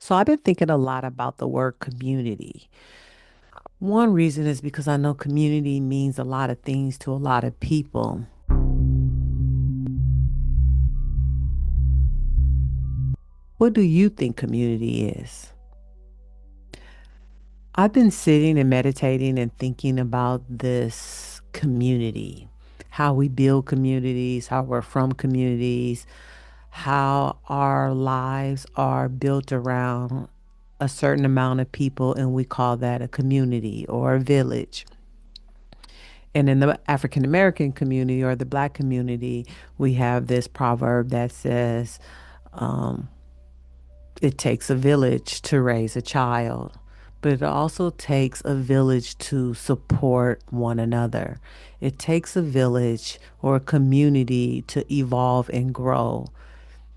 So I've been thinking a lot about the word community. One reason is because I know community means a lot of things to a lot of people. What do you think community is? I've been sitting and meditating and thinking about this community, how we build communities, how we're from communities, how our lives are built around a certain amount of people, and we call that a community or a village. And in the African American community or the Black community, we have this proverb that says, um, it takes a village to raise a child, but it also takes a village to support one another. It takes a village or a community to evolve and grow.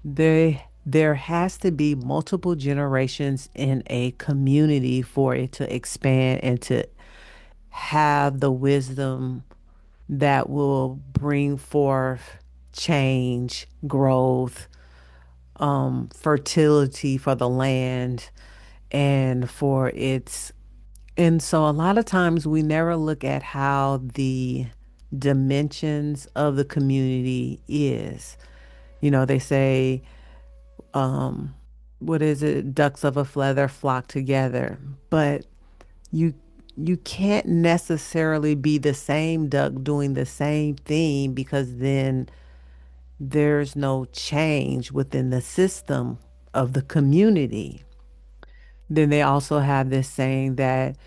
There has to be multiple generations in a community for it to expand and to have the wisdom that will bring forth change, growth, fertility for the land and for its. And so a lot of times we never look at how the dimensions of the community is. They say, um, what is it? Ducks of a feather flock together. But you you can't necessarily be the same duck doing the same thing because then there's no change within the system of the community. Then they also have this saying that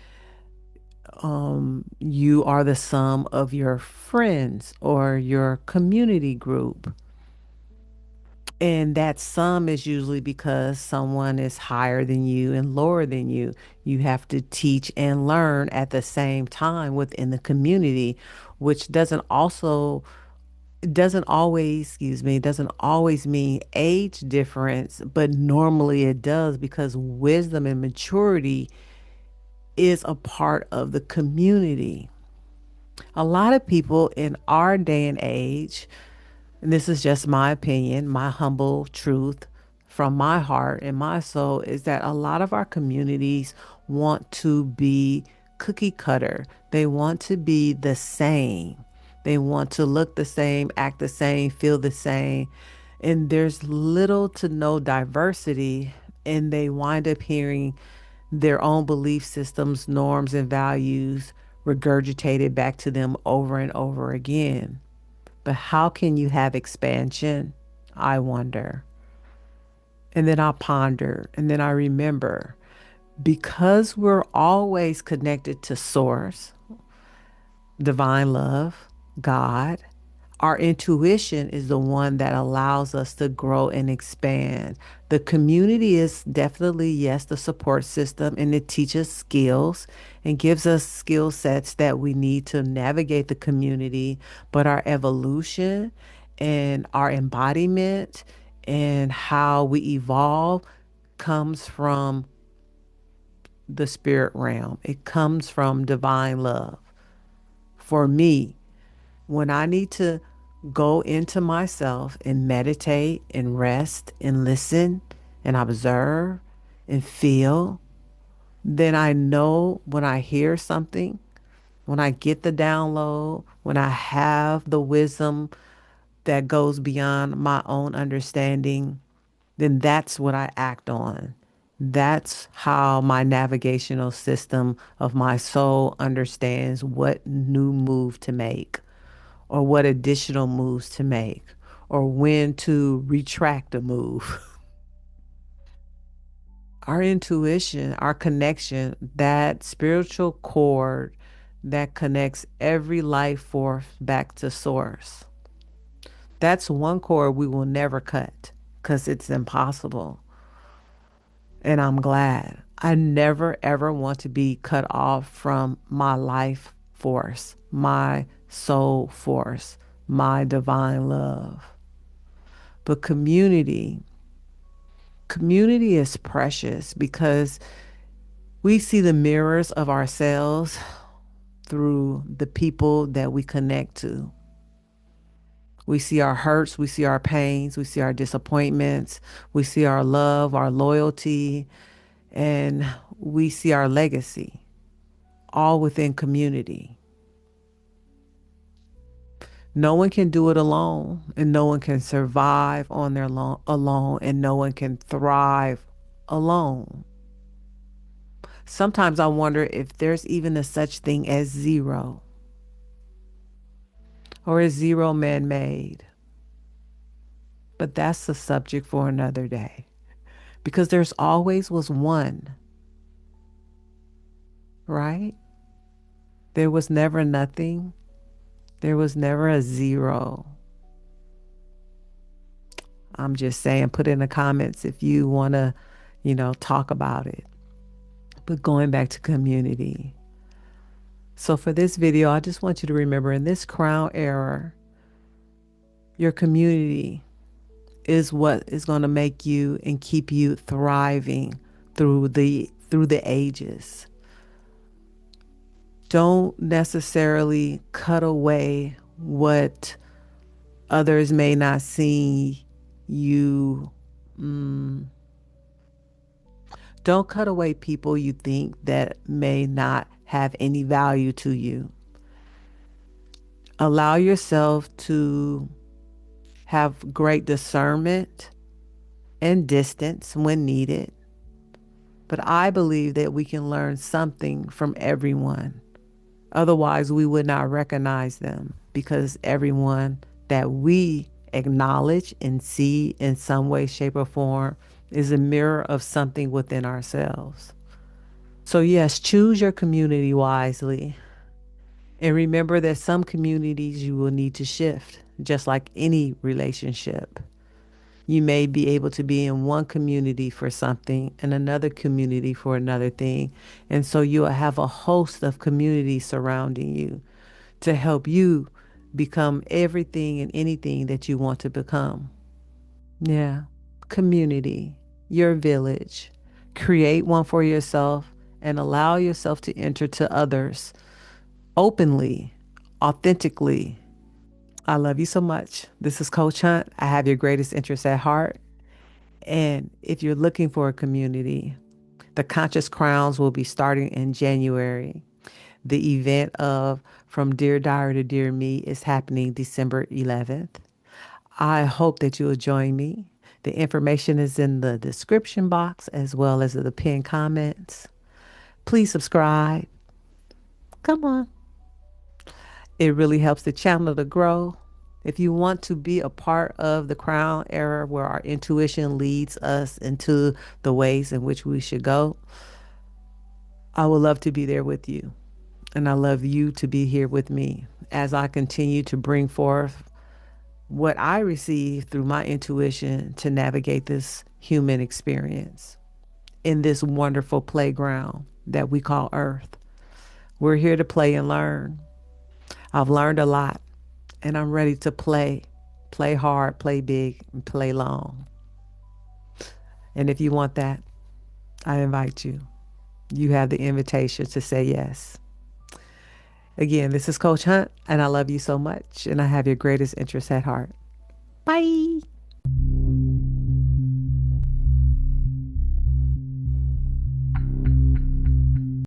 you are the sum of your friends or your community group. And that sum is usually because someone is higher than you and lower than you. You have to teach and learn at the same time within the community, which doesn't always, doesn't always mean age difference, but normally it does because wisdom and maturity is a part of the community. A lot of people in our day and age, and this is just my opinion, my humble truth from my heart and my soul, is that a lot of our communities want to be cookie cutter. They want to be the same. They want to look the same, act the same, feel the same. And there's little to no diversity, and they wind up hearing their own belief systems, norms, and values regurgitated back to them over and over again. But how can you have expansion? I wonder. And then I ponder, and then I remember because we're always connected to source, divine love, God, our intuition is the one that allows us to grow and expand. The community is definitely, yes, the support system, and it teaches skills and gives us skill sets that we need to navigate the community. But our evolution and our embodiment and how we evolve comes from the spirit realm, it comes from divine love. For me, when I need to go into myself and meditate and rest and listen and observe and feel, then I know when I hear something, when I get the download, when I have the wisdom that goes beyond my own understanding, then that's what I act on. That's how my navigational system of my soul understands what new move to make or what additional moves to make or when to retract a move. Our intuition, our connection, that spiritual cord that connects every life force back to source. That's one cord we will never cut because it's impossible. And I'm glad. I never ever want to be cut off from my life force, my soul force, my divine love. But community is precious because we see the mirrors of ourselves through the people that we connect to. We see our hurts, we see our pains, we see our disappointments, we see our love, our loyalty. and we see our legacy all within community. No one can do it alone, and no one can survive on their alone, and no one can thrive alone. Sometimes I wonder if there's even a such thing as zero, or is zero man made? But that's the subject for another day because there's always was one, right? There was never nothing, there was never a zero. I'm just saying, put in the comments if you want to, talk about it. But going back to community. So for this video, I just want you to remember in this crown era, your community is what is going to make you and keep you thriving through the ages. Don't necessarily cut away what others may not see you. Don't cut away people you think that may not have any value to you. Allow yourself to have great discernment and distance when needed. But I believe that we can learn something from everyone. Otherwise, we would not recognize them because everyone that we acknowledge and see in some way, shape, or form is a mirror of something within ourselves. So, yes, choose your community wisely. And remember that some communities you will need to shift, just like any relationship. You may be able to be in one community for something and another community for another thing. And so you'll have a host of communities surrounding you to help you become everything and anything that you want to become. Yeah. Community, your village. Create one for yourself and allow yourself to enter to others openly, authentically. I love you so much. This is Coach Hunt. I have your greatest interests at heart. And if you're looking for a community, the Conscious Crowns will be starting in January. The event of From Dear Diary to Dear Me is happening December 11th. I hope that you'll join me. The information is in the description box as well as the pinned comments. Please subscribe. Come on. It really helps the channel to grow. If you want to be a part of the crown era where our intuition leads us into the ways in which we should go, I would love to be there with you. And I love you to be here with me as I continue to bring forth what I receive through my intuition to navigate this human experience in this wonderful playground that we call Earth. We're here to play and learn. I've learned a lot and I'm ready to play hard, play big, and play long. And if you want that, I invite you. You have the invitation to say yes. Again, this is Coach Hunt, and I love you so much, and I have your greatest interests at heart. Bye.